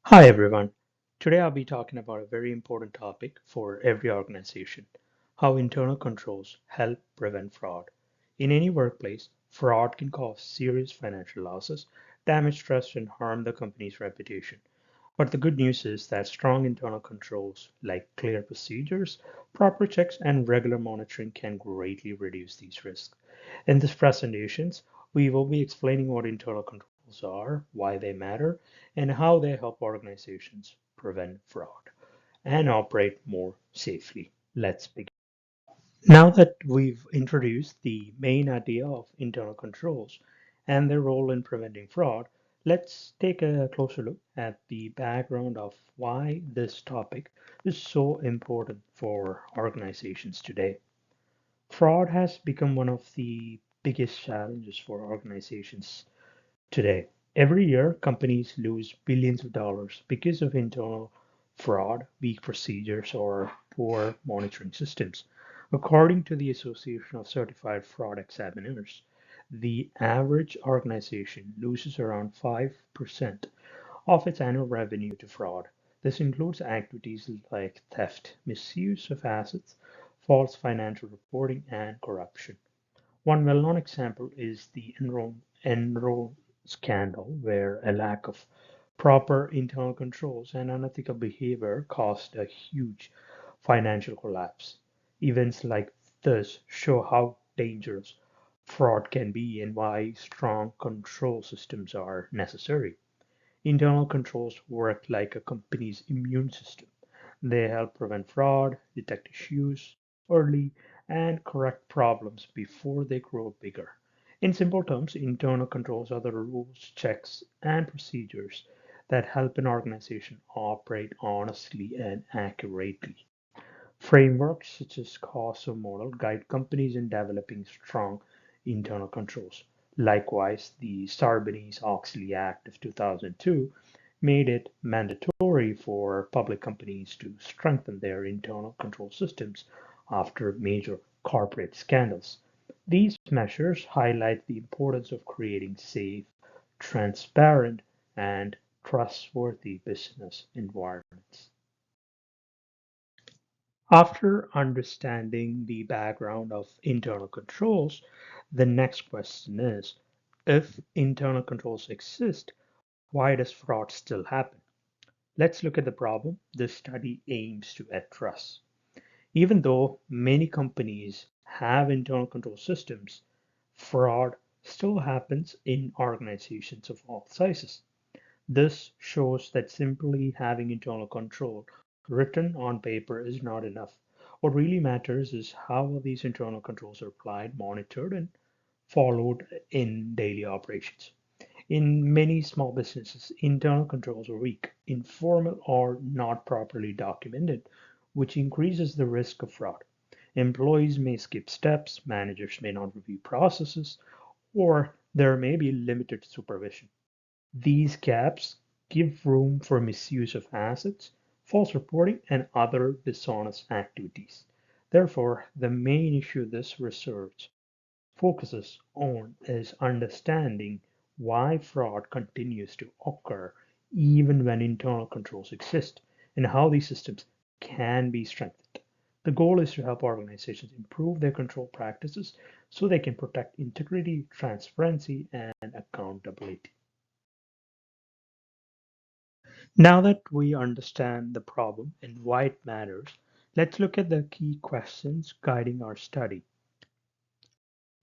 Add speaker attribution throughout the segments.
Speaker 1: Hi everyone. Today I'll be talking about a very important topic for every organization, how internal controls help prevent fraud. In any workplace, fraud can cause serious financial losses, damage trust, and harm the company's reputation. But the good news is that strong internal controls like clear procedures, proper checks, and regular monitoring can greatly reduce these risks. In this presentations, we will be explaining what internal controls are, why they matter, and how they help organizations prevent fraud and operate more safely. Let's begin. Now that we've introduced the main idea of internal controls and their role in preventing fraud, let's take a closer look at the background of why this topic is so important for organizations today. Fraud has become one of the biggest challenges for organizations today. Every year, companies lose billions of dollars because of internal fraud, weak procedures, or poor monitoring systems. According to the Association of Certified Fraud Examiners, the average organization loses around 5% of its annual revenue to fraud. This includes activities like theft, misuse of assets, false financial reporting, and corruption. One well-known example is the Enron scandal, where a lack of proper internal controls and unethical behavior caused a huge financial collapse. Events like this show how dangerous fraud can be and why strong control systems are necessary. Internal controls work like a company's immune system. They help prevent fraud, detect issues early, and correct problems before they grow bigger. In simple terms, internal controls are the rules, checks, and procedures that help an organization operate honestly and accurately. Frameworks such as COSO model guide companies in developing strong internal controls. Likewise, the Sarbanes-Oxley Act of 2002 made it mandatory for public companies to strengthen their internal control systems after major corporate scandals. These measures highlight the importance of creating safe, transparent, and trustworthy business environments. After understanding the background of internal controls, the next question is, if internal controls exist, why does fraud still happen? Let's look at the problem this study aims to address. Even though many companies have internal control systems, fraud still happens in organizations of all sizes. This shows that simply having internal control written on paper is not enough. What really matters is how these internal controls are applied, monitored, and followed in daily operations. In many small businesses, internal controls are weak, informal, or not properly documented, which increases the risk of fraud. Employees may skip steps, managers may not review processes, or there may be limited supervision. These gaps give room for misuse of assets, false reporting, and other dishonest activities. Therefore, the main issue this research focuses on is understanding why fraud continues to occur even when internal controls exist and how these systems can be strengthened. The goal is to help organizations improve their control practices so they can protect integrity, transparency, and accountability. Now that we understand the problem and why it matters, let's look at the key questions guiding our study.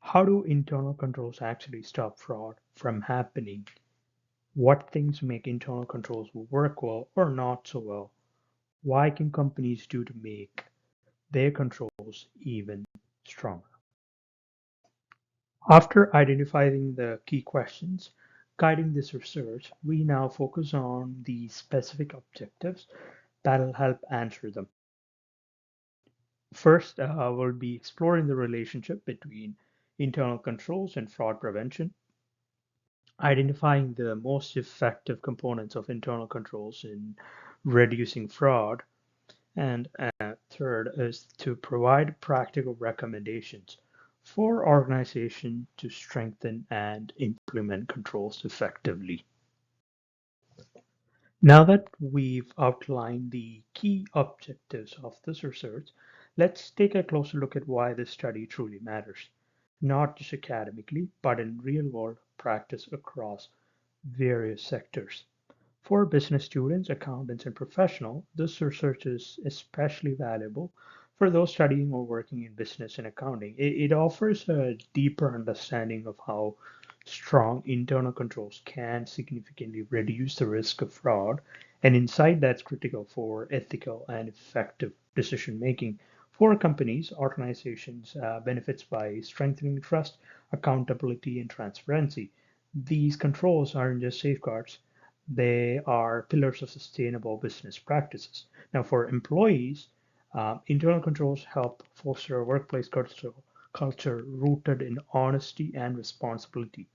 Speaker 1: How do internal controls actually stop fraud from happening? What things make internal controls work well or not so well? Why can companies do to make their controls even stronger? After identifying the key questions guiding this research, we now focus on the specific objectives that'll help answer them. First, we'll be exploring the relationship between internal controls and fraud prevention, identifying the most effective components of internal controls in reducing fraud, and third is to provide practical recommendations for organizations to strengthen and implement controls effectively. Now that we've outlined the key objectives of this research, let's take a closer look at why this study truly matters, not just academically, but in real world practice across various sectors. For business students, accountants, and professionals, this research is especially valuable for those studying or working in business and accounting. It offers a deeper understanding of how strong internal controls can significantly reduce the risk of fraud, an insight that's critical for ethical and effective decision making. For companies, organizations benefits by strengthening trust, accountability, and transparency. These controls aren't just safeguards, they are pillars of sustainable business practices. Now, for employees, internal controls help foster a workplace culture rooted in honesty and responsibility.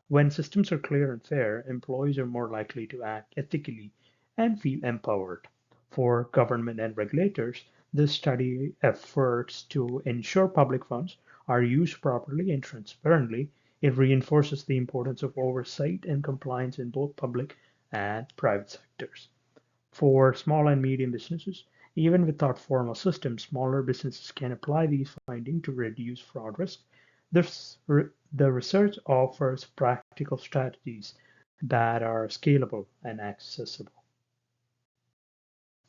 Speaker 1: When systems are clear and fair, employees are more likely to act ethically and feel empowered. For government and regulators, this study efforts to ensure public funds are used properly and transparently. It reinforces the importance of oversight and compliance in both public and private sectors. For small and medium businesses, even without formal systems, smaller businesses can apply these findings to reduce fraud risk. The research offers practical strategies that are scalable and accessible.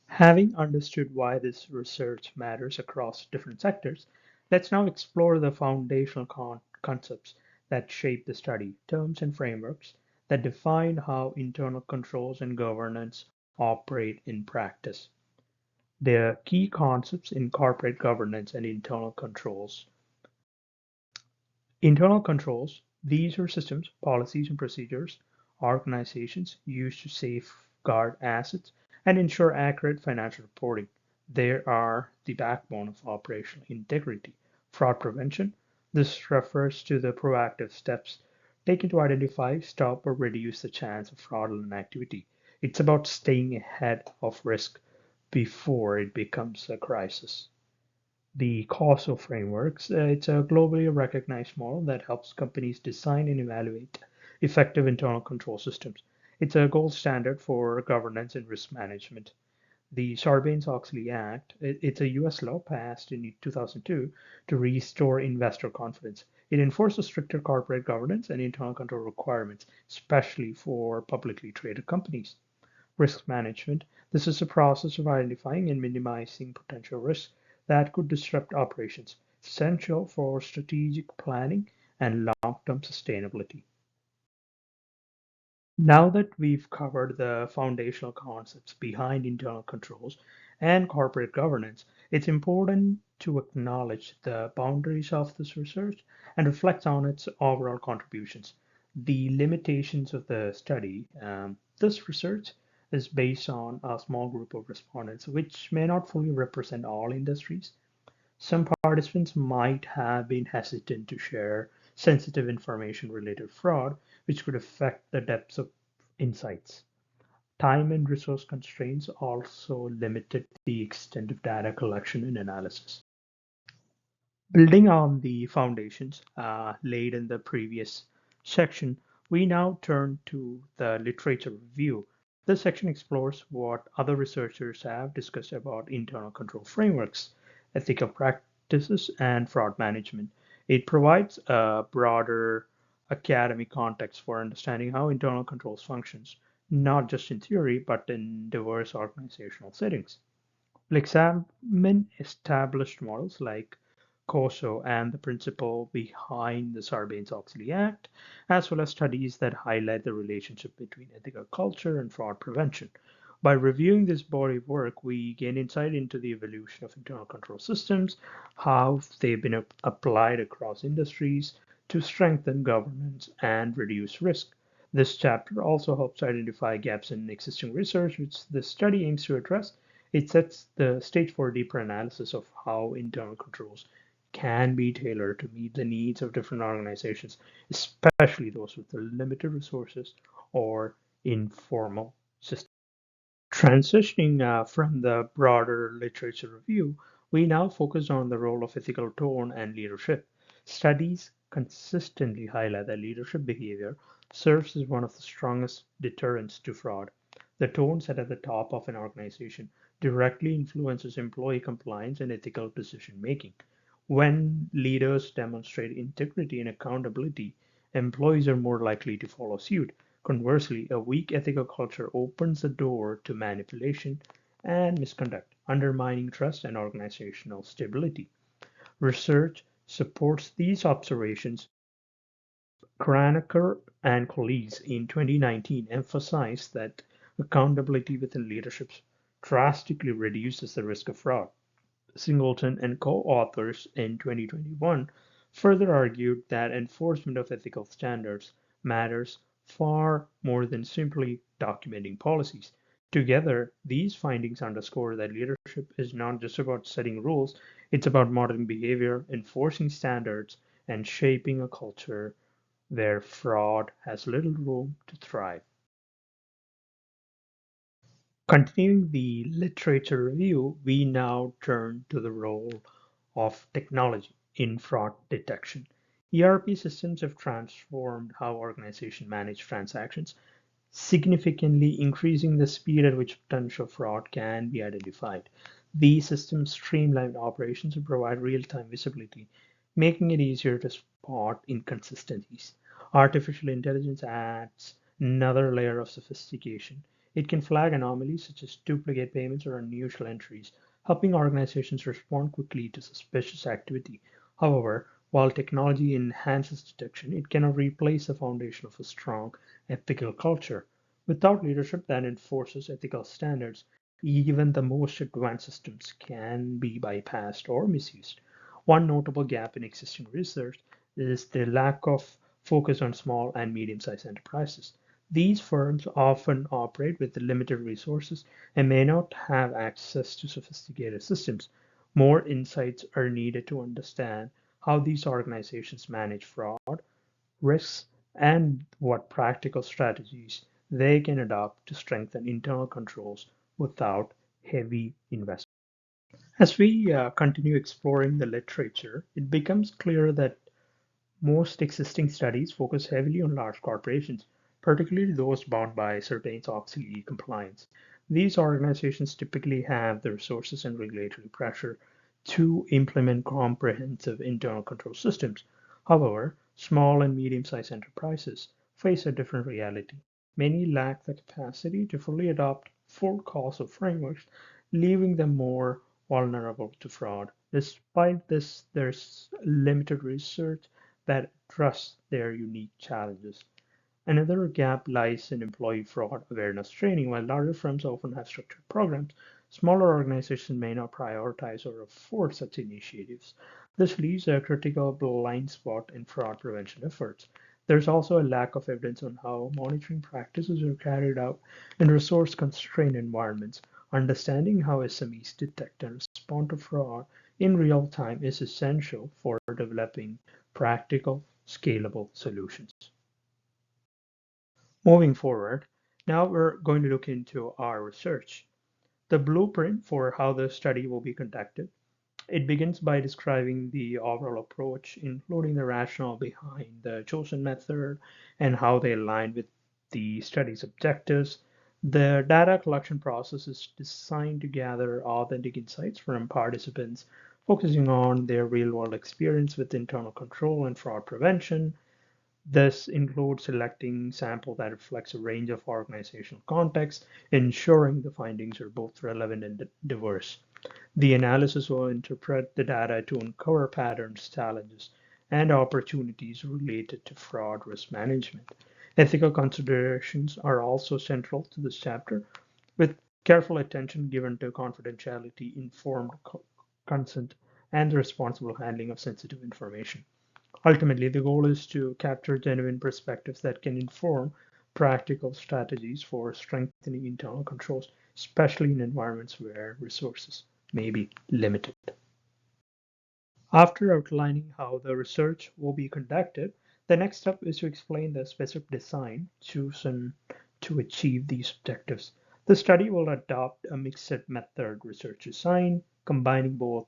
Speaker 1: Having understood why this research matters across different sectors, let's now explore the foundational concepts that shape the study, terms and frameworks that define how internal controls and governance operate in practice. The key concepts in corporate governance and internal controls. Internal controls, these are systems, policies, and procedures organizations use to safeguard assets and ensure accurate financial reporting. They are the backbone of operational integrity. Fraud prevention, this refers to the proactive steps taken to identify, stop, or reduce the chance of fraudulent activity. It's about staying ahead of risk before it becomes a crisis. The COSO frameworks, it's a globally recognized model that helps companies design and evaluate effective internal control systems. It's a gold standard for governance and risk management. The Sarbanes-Oxley Act, it's a US law passed in 2002 to restore investor confidence. It enforces stricter corporate governance and internal control requirements, especially for publicly traded companies. Risk management. This is a process of identifying and minimizing potential risks that could disrupt operations, essential for strategic planning and long-term sustainability. Now that we've covered the foundational concepts behind internal controls and corporate governance, it's important to acknowledge the boundaries of this research and reflect on its overall contributions. The limitations of the study. This research is based on a small group of respondents, which may not fully represent all industries. Some participants might have been hesitant to share sensitive information related to fraud, which could affect the depths of insights. Time and resource constraints also limited the extent of data collection and analysis. Building on the foundations laid in the previous section, we now turn to the literature review. This section explores what other researchers have discussed about internal control frameworks, ethical practices, and fraud management. It provides a broader academic context for understanding how internal controls functions, not just in theory, but in diverse organizational settings. We'll examine established models like COSO and the principle behind the Sarbanes-Oxley Act, as well as studies that highlight the relationship between ethical culture and fraud prevention. By reviewing this body of work, we gain insight into the evolution of internal control systems, how they've been applied across industries to strengthen governance and reduce risk. This chapter also helps identify gaps in existing research, which the study aims to address. It sets the stage for a deeper analysis of how internal controls can be tailored to meet the needs of different organizations, especially those with limited resources or informal systems. Transitioning from the broader literature review, we now focus on the role of ethical tone and leadership. Studies consistently highlight that leadership behavior serves as one of the strongest deterrents to fraud. The tone set at the top of an organization directly influences employee compliance and ethical decision making. When leaders demonstrate integrity and accountability, employees are more likely to follow suit. Conversely, a weak ethical culture opens the door to manipulation and misconduct, undermining trust and organizational stability. Research supports these observations. Kronecker and colleagues in 2019 emphasized that accountability within leadership drastically reduces the risk of fraud. Singleton and co-authors in 2021 further argued that enforcement of ethical standards matters far more than simply documenting policies. Together, these findings underscore that leadership is not just about setting rules, it's about modeling behavior, enforcing standards, and shaping a culture where fraud has little room to thrive. Continuing the literature review, we now turn to the role of technology in fraud detection. ERP systems have transformed how organizations manage transactions, significantly increasing the speed at which potential fraud can be identified. These systems streamline operations and provide real-time visibility, making it easier to spot inconsistencies. Artificial intelligence adds another layer of sophistication. It can flag anomalies such as duplicate payments or unusual entries, helping organizations respond quickly to suspicious activity. However, while technology enhances detection, it cannot replace the foundation of a strong ethical culture. Without leadership that enforces ethical standards, even the most advanced systems can be bypassed or misused. One notable gap in existing research is the lack of focus on small and medium sized enterprises. These firms often operate with limited resources and may not have access to sophisticated systems. More insights are needed to understand how these organizations manage fraud, risks, and what practical strategies they can adopt to strengthen internal controls without heavy investment. As we continue exploring the literature, it becomes clear that most existing studies focus heavily on large corporations, particularly those bound by Sarbanes-Oxley compliance. These organizations typically have the resources and regulatory pressure to implement comprehensive internal control systems. However, small and medium-sized enterprises face a different reality. Many lack the capacity to fully adopt full causal frameworks, leaving them more vulnerable to fraud. Despite this, there's limited research that address their unique challenges. Another gap lies in employee fraud awareness training. While larger firms often have structured programs, smaller organizations may not prioritize or afford such initiatives. This leaves a critical blind spot in fraud prevention efforts. There's also a lack of evidence on how monitoring practices are carried out in resource constrained environments. Understanding how SMEs detect and respond to fraud in real time is essential for developing practical, scalable solutions. Moving forward, now we're going to look into our research. The blueprint for how the study will be conducted. It begins by describing the overall approach, including the rationale behind the chosen method and how they align with the study's objectives. The data collection process is designed to gather authentic insights from participants, focusing on their real world experience with internal control and fraud prevention. This includes selecting sample that reflects a range of organizational contexts, ensuring the findings are both relevant and diverse. The analysis will interpret the data to uncover patterns, challenges, and opportunities related to fraud risk management. Ethical considerations are also central to this chapter, with careful attention given to confidentiality, informed consent, and the responsible handling of sensitive information. Ultimately, the goal is to capture genuine perspectives that can inform practical strategies for strengthening internal controls, especially in environments where resources may be limited. After outlining how the research will be conducted, the next step is to explain the specific design chosen to achieve these objectives. The study will adopt a mixed method research design, combining both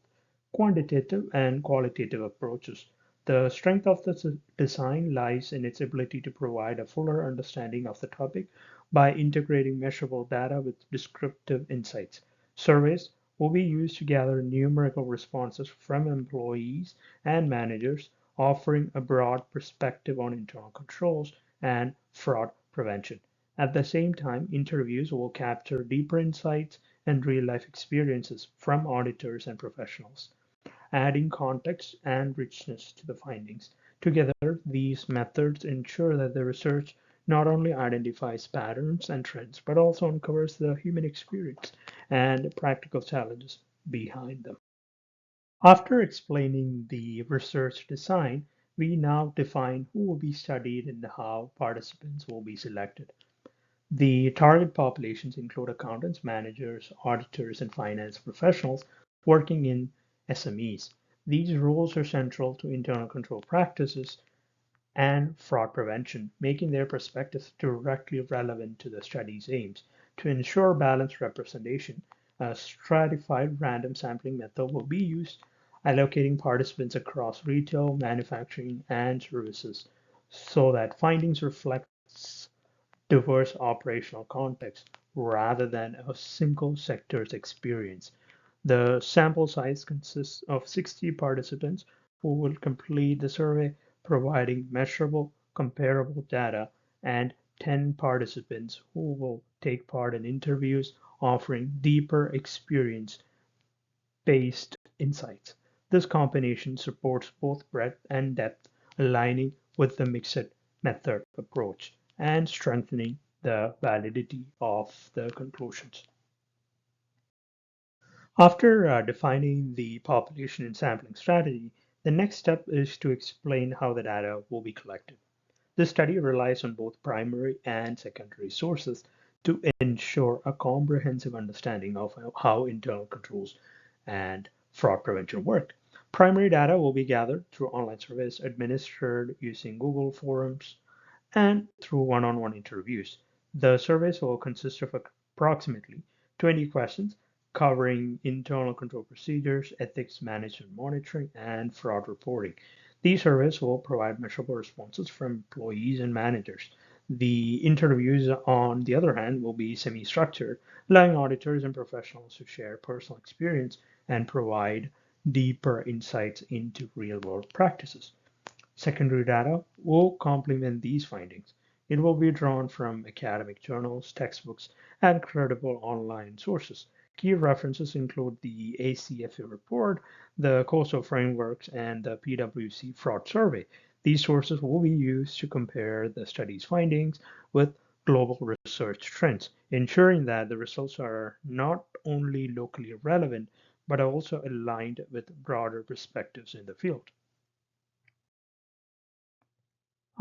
Speaker 1: quantitative and qualitative approaches. The strength of the design lies in its ability to provide a fuller understanding of the topic by integrating measurable data with descriptive insights. Surveys will be used to gather numerical responses from employees and managers, offering a broad perspective on internal controls and fraud prevention. At the same time, interviews will capture deeper insights and real life experiences from auditors and professionals, adding context and richness to the findings. Together, these methods ensure that the research not only identifies patterns and trends, but also uncovers the human experience and practical challenges behind them. After explaining the research design, we now define who will be studied and how participants will be selected. The target populations include accountants, managers, auditors, and finance professionals working in SMEs. These roles are central to internal control practices and fraud prevention, making their perspectives directly relevant to the study's aims. To ensure balanced representation, a stratified random sampling method will be used, allocating participants across retail, manufacturing, and services so that findings reflect diverse operational context rather than a single sector's experience. The sample size consists of 60 participants who will complete the survey, providing measurable, comparable data, and 10 participants who will take part in interviews, offering deeper experience based insights. This combination supports both breadth and depth, aligning with the mixed method approach and strengthening the validity of the conclusions. After defining the population and sampling strategy, the next step is to explain how the data will be collected. This study relies on both primary and secondary sources to ensure a comprehensive understanding of how internal controls and fraud prevention work. Primary data will be gathered through online surveys administered using Google Forms and through one-on-one interviews. The surveys will consist of approximately 20 questions covering internal control procedures, ethics, management monitoring, and fraud reporting. These surveys will provide measurable responses from employees and managers. The interviews, on the other hand, will be semi structured, allowing auditors and professionals to share personal experience and provide deeper insights into real world practices. Secondary data will complement these findings. It will be drawn from academic journals, textbooks, and credible online sources. Key references include the ACFA report, the COSO frameworks, and the PwC fraud survey. These sources will be used to compare the study's findings with global research trends, ensuring that the results are not only locally relevant but also aligned with broader perspectives in the field.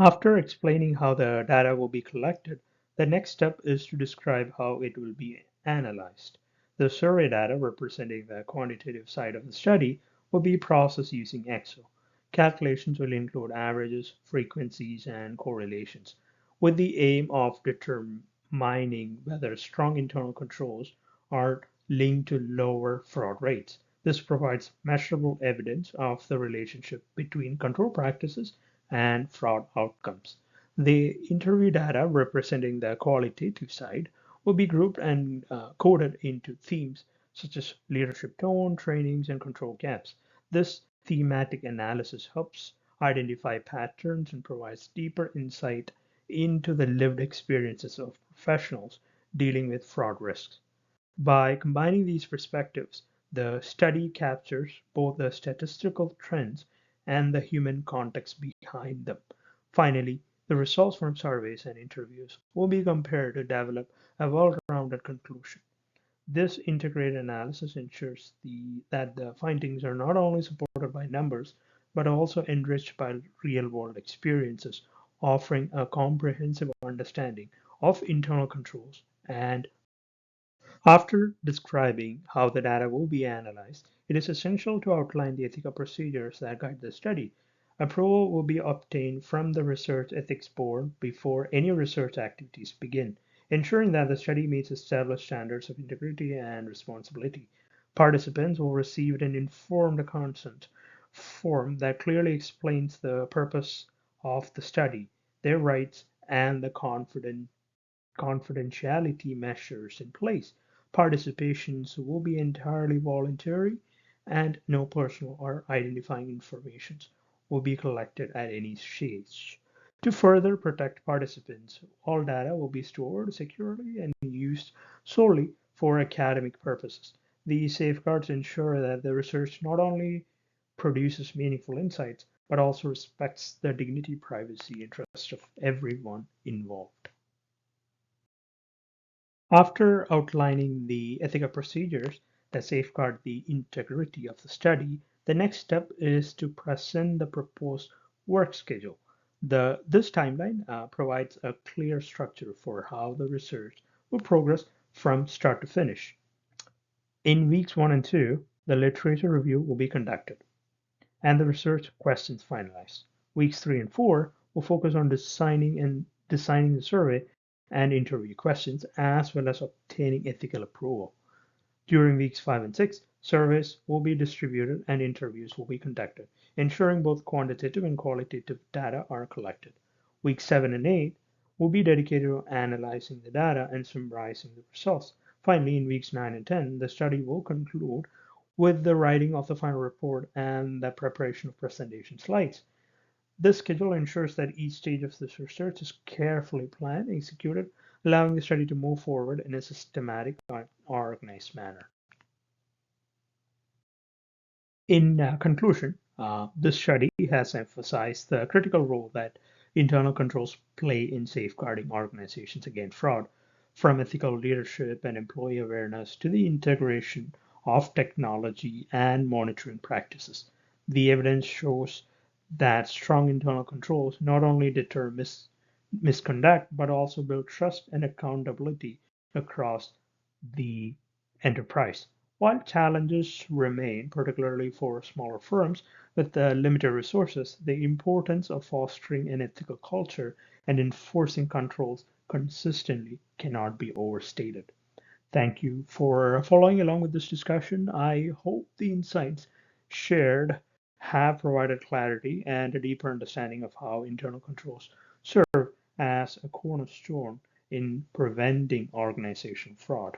Speaker 1: After explaining how the data will be collected, the next step is to describe how it will be analyzed. The survey data representing the quantitative side of the study will be processed using Excel. Calculations will include averages, frequencies, and correlations, with the aim of determining whether strong internal controls are linked to lower fraud rates. This provides measurable evidence of the relationship between control practices and fraud outcomes. The interview data representing the qualitative side will be grouped and coded into themes such as leadership tone, trainings, and control gaps. This thematic analysis helps identify patterns and provides deeper insight into the lived experiences of professionals dealing with fraud risks. By combining these perspectives, the study captures both the statistical trends and the human context behind them. Finally, the results from surveys and interviews will be compared to develop a well-rounded conclusion. This integrated analysis ensures that the findings are not only supported by numbers, but also enriched by real-world experiences, offering a comprehensive understanding of internal controls and after describing how the data will be analyzed, it is essential to outline the ethical procedures that guide the study. Approval will be obtained from the Research Ethics Board before any research activities begin, ensuring that the study meets established standards of integrity and responsibility. Participants will receive an informed consent form that clearly explains the purpose of the study, their rights, and the confidentiality confidentiality measures in place. Participations will be entirely voluntary, and no personal or identifying information will be collected at any stage. To further protect participants, all data will be stored securely and used solely for academic purposes. These safeguards ensure that the research not only produces meaningful insights, but also respects the dignity, privacy, interests of everyone involved. After outlining the ethical procedures that safeguard the integrity of the study, the next step is to present the proposed work schedule. This timeline provides a clear structure for how the research will progress from start to finish. In weeks 1 and 2, the literature review will be conducted and the research questions finalized. Weeks 3 and 4 will focus on designing the survey and interview questions, as well as obtaining ethical approval. During weeks 5 and 6, surveys will be distributed and interviews will be conducted, ensuring both quantitative and qualitative data are collected. Weeks 7 and 8 will be dedicated to analyzing the data and summarizing the results. Finally, in weeks 9 and 10, the study will conclude with the writing of the final report and the preparation of presentation slides. This schedule ensures that each stage of this research is carefully planned and executed, allowing the study to move forward in a systematic and organized manner. In conclusion, this study has emphasized the critical role that internal controls play in safeguarding organizations against fraud, from ethical leadership and employee awareness to the integration of technology and monitoring practices. The evidence shows that strong internal controls not only deter misconduct but also build trust and accountability across the enterprise. While challenges remain, particularly for smaller firms with limited resources, the importance of fostering an ethical culture and enforcing controls consistently cannot be overstated. Thank you for following along with this discussion. I hope the insights shared have provided clarity and a deeper understanding of how internal controls serve as a cornerstone in preventing organizational fraud.